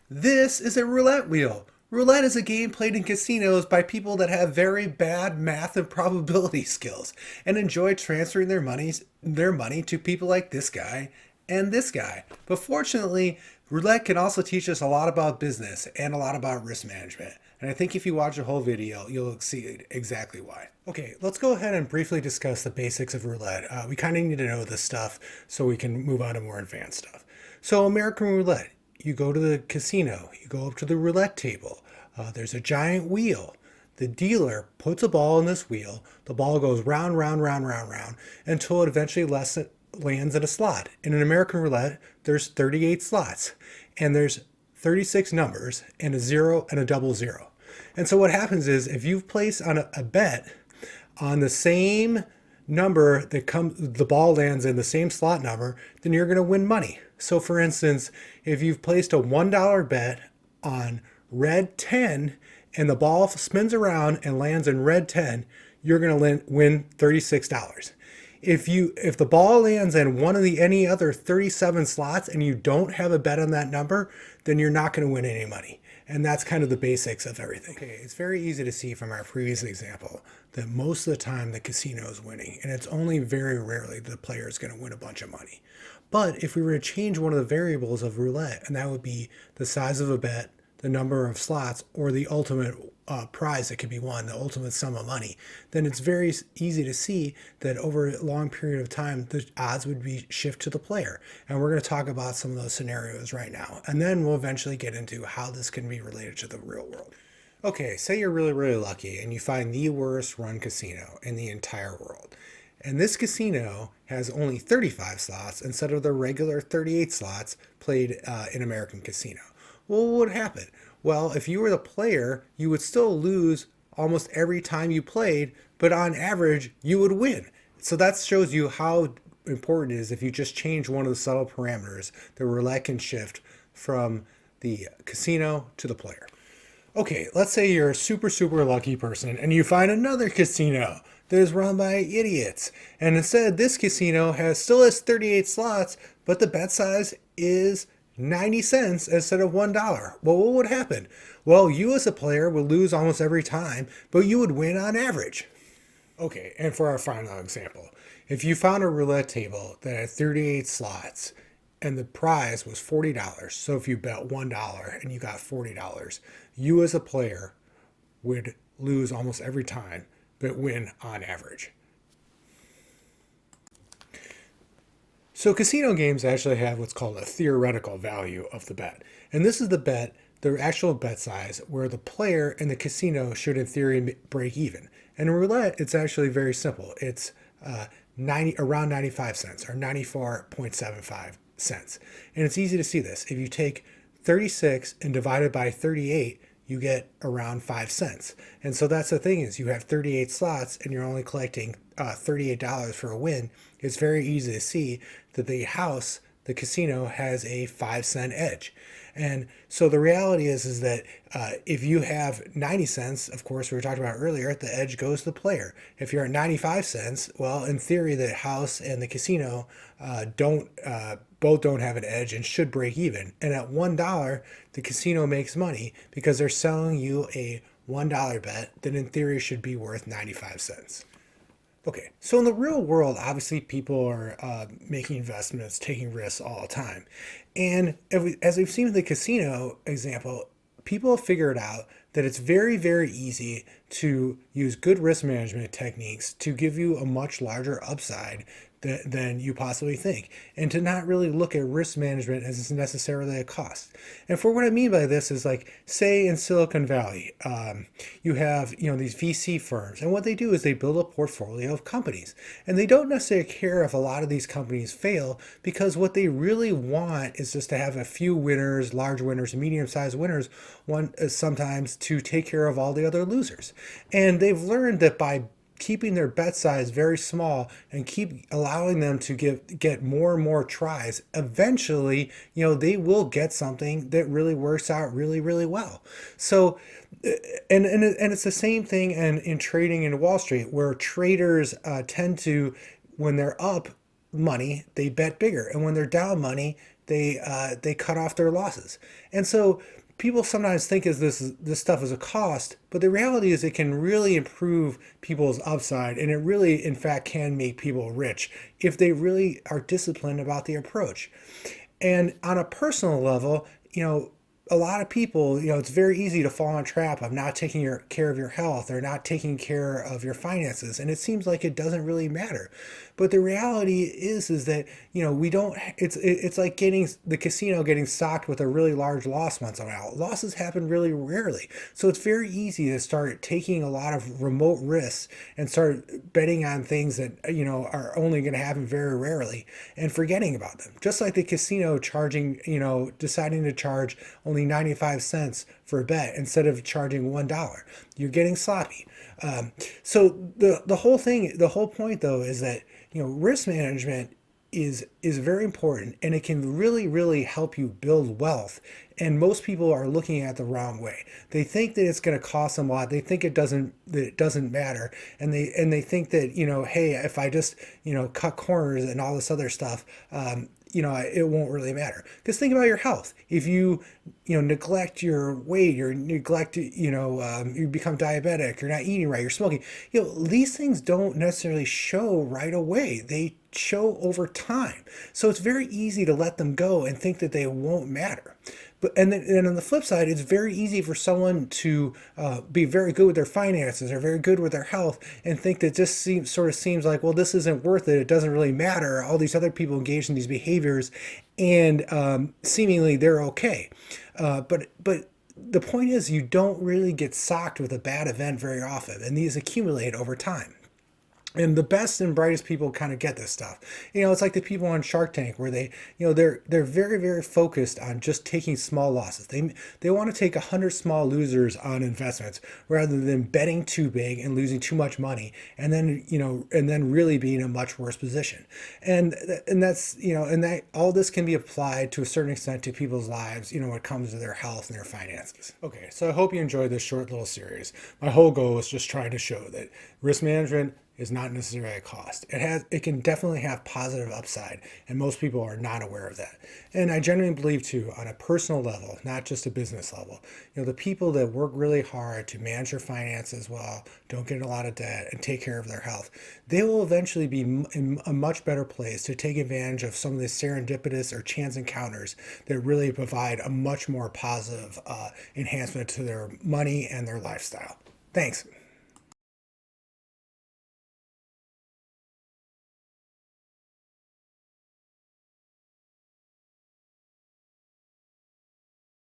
This is a roulette wheel. Roulette is a game played in casinos by people that have very bad math and probability skills and enjoy transferring their money to people like this guy and this guy. But fortunately, roulette can also teach us a lot about business and a lot about risk management. And I think if you watch the whole video, you'll see exactly why. Okay, let's go ahead and briefly discuss the basics of roulette. We kind of need to know this stuff so we can move on to more advanced stuff. So, American roulette, you go to the casino, you go up to the roulette table. There's a giant wheel. The dealer puts a ball in this wheel. The ball goes round, round, round, round, round until it eventually lands in a slot. In an American roulette, there's 38 slots, and there's 36 numbers and a zero and a double zero. And so what happens is if you've placed on a bet on the same number the ball lands in the same slot number, then you're going to win money. So for instance, if you've placed a $1 bet on red 10 and the ball spins around and lands in red 10, you're going to win $36. If the ball lands in one of the any other 37 slots and you don't have a bet on that number, then you're not going to win any money. And that's kind of the basics of everything. Okay, it's very easy to see from our previous example that most of the time the casino is winning, and it's only very rarely the player is going to win a bunch of money. But if we were to change one of the variables of roulette, and that would be the size of a bet, the number of slots, or the ultimate prize that could be won, the ultimate sum of money, then it's very easy to see that over a long period of time, the odds would be shift to the player. And we're going to talk about some of those scenarios right now. And then we'll eventually get into how this can be related to the real world. Okay, say you're really, really lucky and you find the worst run casino in the entire world. And this casino has only 35 slots instead of the regular 38 slots played in American casino. Well, what would happen? Well, if you were the player, you would still lose almost every time you played, but on average, you would win. So that shows you how important it is if you just change one of the subtle parameters, the roulette can shift from the casino to the player. Okay, let's say you're a super, super lucky person and you find another casino that is run by idiots. And instead, this casino still has 38 slots, but the bet size is 90 cents instead of $1. Well, what would happen? Well, you as a player would lose almost every time, but you would win on average. Okay, and for our final example, if you found a roulette table that had 38 slots and the prize was $40, so if you bet $1 and you got $40, you as a player would lose almost every time, but win on average. So casino games actually have what's called a theoretical value of the bet. And this is the actual bet size, where the player and the casino should in theory break even. And in roulette, it's actually very simple. It's around 95 cents or 94.75 cents. And it's easy to see this. If you take 36 and divide it by 38, you get around 5 cents. And so that's the thing is you have 38 slots and you're only collecting $38 for a win. It's very easy to see that the casino has a 5-cent edge. And so the reality is that if you have 90 cents, of course, we were talking about earlier, the edge goes to the player. If you're at 95 cents, well, in theory, the house and the casino both don't have an edge and should break even. And at $1, the casino makes money because they're selling you a $1 bet that in theory should be worth 95 cents. Okay, so in the real world, obviously people are making investments, taking risks all the time. And as we've seen in the casino example, people have figured out that it's very, very easy to use good risk management techniques to give you a much larger upside than you possibly think, and to not really look at risk management as necessarily a cost. And for what I mean by this is like, say in Silicon Valley, you have these VC firms, and what they do is they build a portfolio of companies, and they don't necessarily care if a lot of these companies fail because what they really want is just to have a few winners, large winners, medium-sized winners, sometimes to take care of all the other losers. And they've learned that by keeping their bet size very small and keep allowing them to get more and more tries, eventually, they will get something that really works out really, really well. So, and it's the same thing in trading in Wall Street, where traders tend to, when they're up money, they bet bigger, and when they're down money, they cut off their losses. And so people sometimes think is this stuff is a cost, but the reality is it can really improve people's upside, and it really, in fact, can make people rich if they really are disciplined about the approach. And on a personal level, a lot of people, it's very easy to fall in a trap of not taking care of your health or not taking care of your finances. And it seems like it doesn't really matter. But the reality is that, we don't, it's like getting the casino getting socked with a really large loss once in a while. Losses happen really rarely. So it's very easy to start taking a lot of remote risks and start betting on things that, are only going to happen very rarely and forgetting about them. Just like the casino charging, deciding to charge only 95 cents for a bet instead of charging $1. You're getting sloppy. So the whole thing, the whole point though, is that risk management is very important, and it can really help you build wealth. And most people are looking at it the wrong way. They think that it's going to cost them a lot. They think it doesn't matter, and they think that hey, if I just cut corners and all this other stuff, it won't really matter. Because think about your health. If neglect your weight, or neglect, you become diabetic, you're not eating right, you're smoking, these things don't necessarily show right away. They show over time. So it's very easy to let them go and think that they won't matter. And on the flip side, it's very easy for someone to be very good with their finances or very good with their health and think that this seems like, well, this isn't worth it. It doesn't really matter. All these other people engage in these behaviors, and seemingly they're okay. But the point is, you don't really get socked with a bad event very often, and these accumulate over time. And the best and brightest people kind of get this stuff. It's like the people on Shark Tank where they're very, very focused on just taking small losses. They want to take 100 small losers on investments rather than betting too big and losing too much money, and then really being in a much worse position. And that's and that all this can be applied to a certain extent to people's lives, when it comes to their health and their finances. Okay, so I hope you enjoyed this short little series. My whole goal was just trying to show that risk management is not necessarily a cost. It can definitely have positive upside, and most people are not aware of that. And I genuinely believe too, on a personal level, not just a business level, the people that work really hard to manage their finances well, don't get in a lot of debt, and take care of their health, they will eventually be in a much better place to take advantage of some of the serendipitous or chance encounters that really provide a much more positive enhancement to their money and their lifestyle. Thanks.